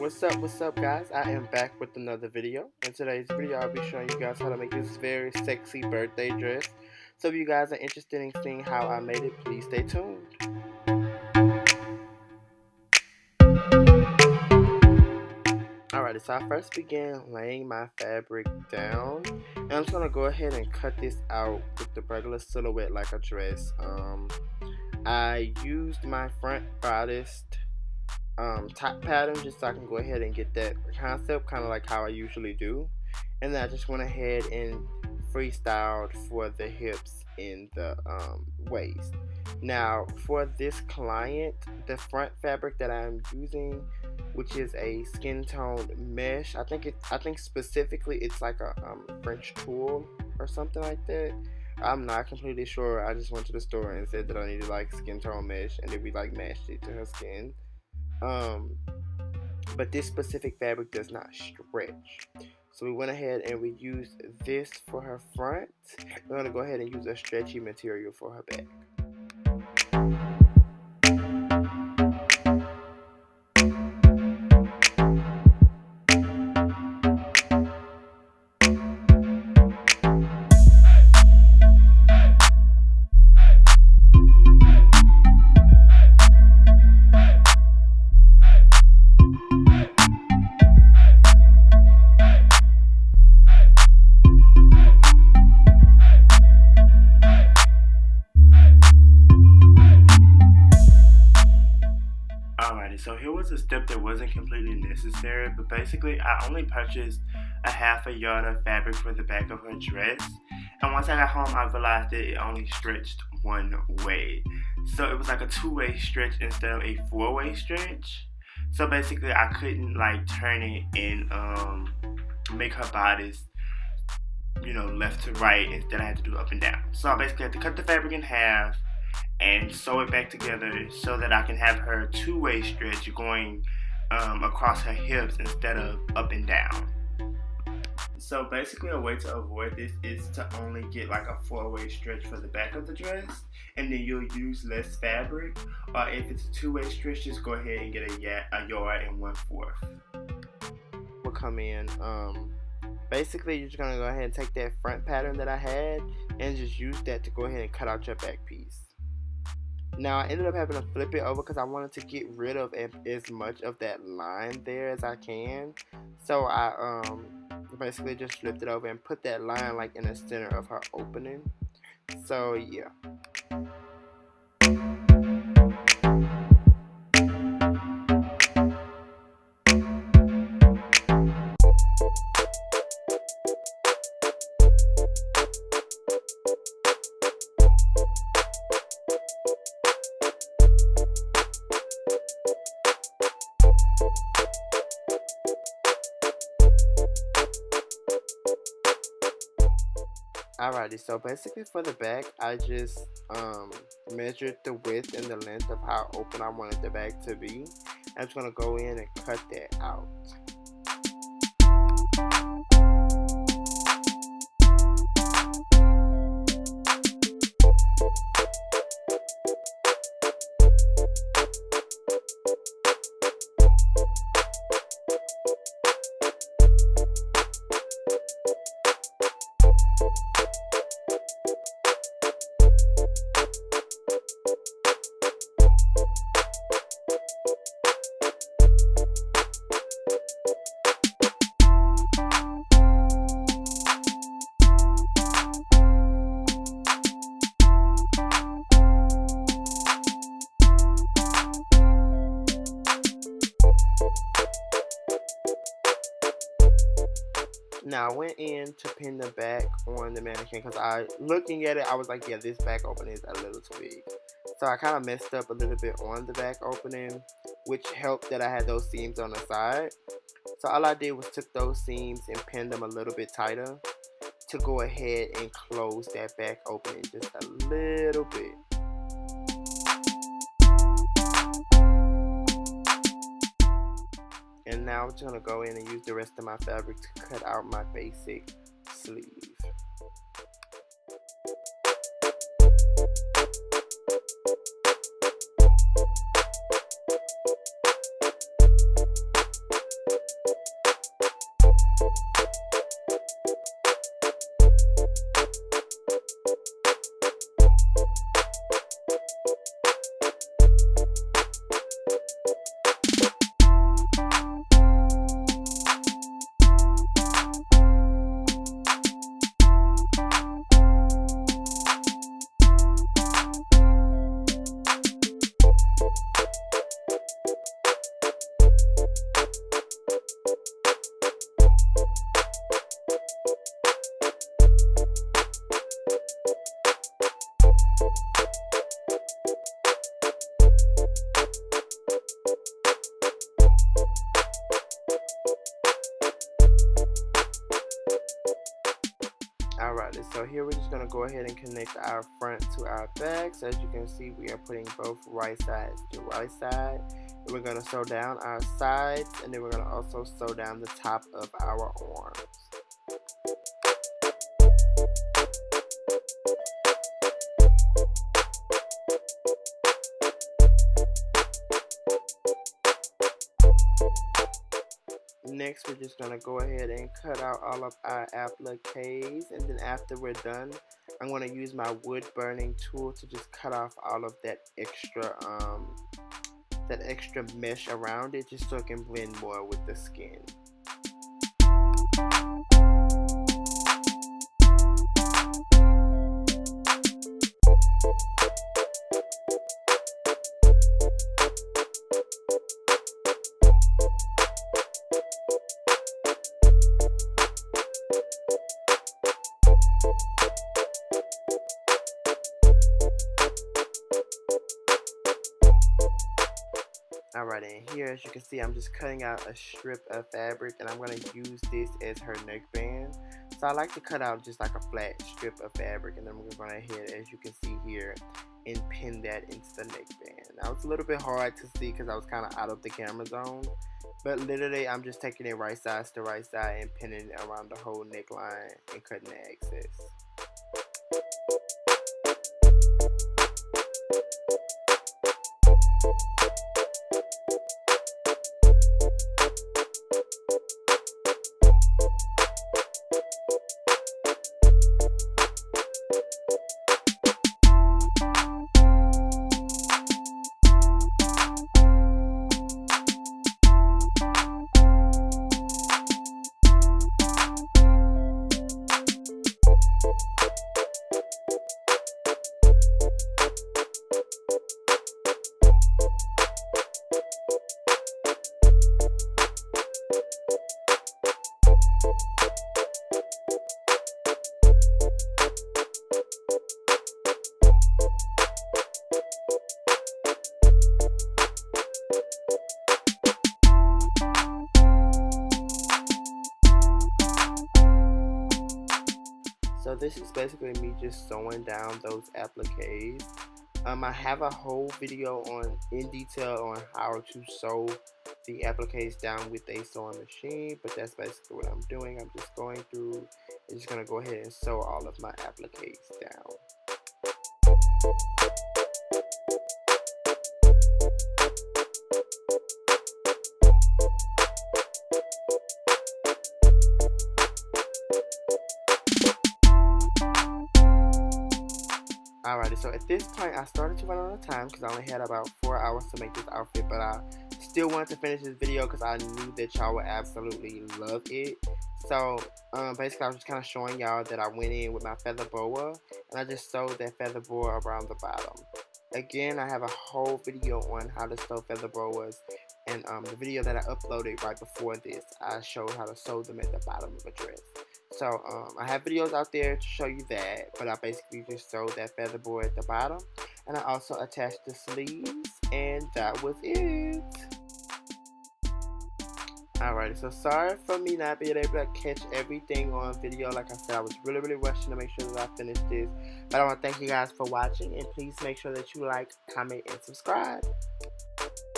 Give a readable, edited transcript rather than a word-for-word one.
What's up guys? I am back with another video. In today's video I'll be showing you guys how to make this very sexy birthday dress. So if you guys are interested in seeing how I made it, please stay tuned. Alrighty, so I first began laying my fabric down, and I'm just gonna go ahead and cut this out with the regular silhouette like a dress. I used my front bodice top pattern just so I can go ahead and get that concept, kind of like how I usually do, and then I just went ahead and freestyled for the hips and the waist. Now for this client, the front fabric that I'm using, which is a skin tone mesh, I think specifically it's like a French tulle or something like that. I'm not completely sure. I just went to the store and said that I needed like skin tone mesh, and then we like matched it to her skin. But this specific fabric does not stretch, so we went ahead and we used this for her front. We're going to go ahead and use a stretchy material for her back. So here was a step that wasn't completely necessary, but basically I only purchased a half a yard of fabric for the back of her dress, and once I got home I realized that it only stretched one way. So it was like a two-way stretch instead of a four-way stretch. So basically I couldn't like turn it and make her bodice, left to right. Instead I had to do up and down. So I basically had to cut the fabric in half and sew it back together so that I can have her two-way stretch going across her hips instead of up and down. So basically a way to avoid this is to only get like a four-way stretch for the back of the dress, and then you'll use less fabric. Or if it's a two-way stretch, just go ahead and get a yard and 1/4. We'll come in. Basically you're just gonna go ahead and take that front pattern that I had and just use that to go ahead and cut out your back piece. Now I ended up having to flip it over because I wanted to get rid of as much of that line there as I can. So I basically just flipped it over and put that line like in the center of her opening. So yeah. Alrighty, so basically for the back, I just measured the width and the length of how open I wanted the back to be. I'm just gonna go in and cut that out. Now I went in to pin the back on the mannequin because looking at it, I was like, yeah, this back opening is a little too big. So I kind of messed up a little bit on the back opening, which helped that I had those seams on the side. So all I did was took those seams and pinned them a little bit tighter to go ahead and close that back opening just a little bit. And now I'm just going to go in and use the rest of my fabric to cut out my basic sleeve. Alright, so here we're just going to go ahead and connect our front to our back. So as you can see, we are putting both right sides to right side. And we're going to sew down our sides, and then we're going to also sew down the top of our arms. Next, we're just going to go ahead and cut out all of our appliques, and then after we're done, I'm going to use my wood burning tool to just cut off all of that extra mesh around it, just so it can blend more with the skin. Alright, and here as you can see, I'm just cutting out a strip of fabric, and I'm going to use this as her neckband. So I like to cut out just like a flat strip of fabric, and then we're going to hit, as you can see here, and pin that into the neckband. Now it's a little bit hard to see because I was kind of out of the camera zone, but literally I'm just taking it right side to right side and pinning it around the whole neckline and cutting the excess. So this is basically me just sewing down those appliques. I have a whole video in detail on how to sew the appliques down with a sewing machine, but that's basically what I'm doing. I'm just going through and just gonna go ahead and sew all of my appliques down. Alrighty, so at this point I started to run out of time because I only had about 4 hours to make this outfit, but I still wanted to finish this video because I knew that y'all would absolutely love it. So basically I was just kind of showing y'all that I went in with my feather boa, and I just sewed that feather boa around the bottom. Again, I have a whole video on how to sew feather boas, and the video that I uploaded right before this, I showed how to sew them at the bottom of a dress. So I have videos out there to show you that, but I basically just sewed that feather boa at the bottom, and I also attached the sleeves, and that was it. Alrighty, so sorry for me not being able to catch everything on video. Like I said, I was really rushing to make sure that I finished this, but I want to thank you guys for watching, and please make sure that you like, comment, and subscribe.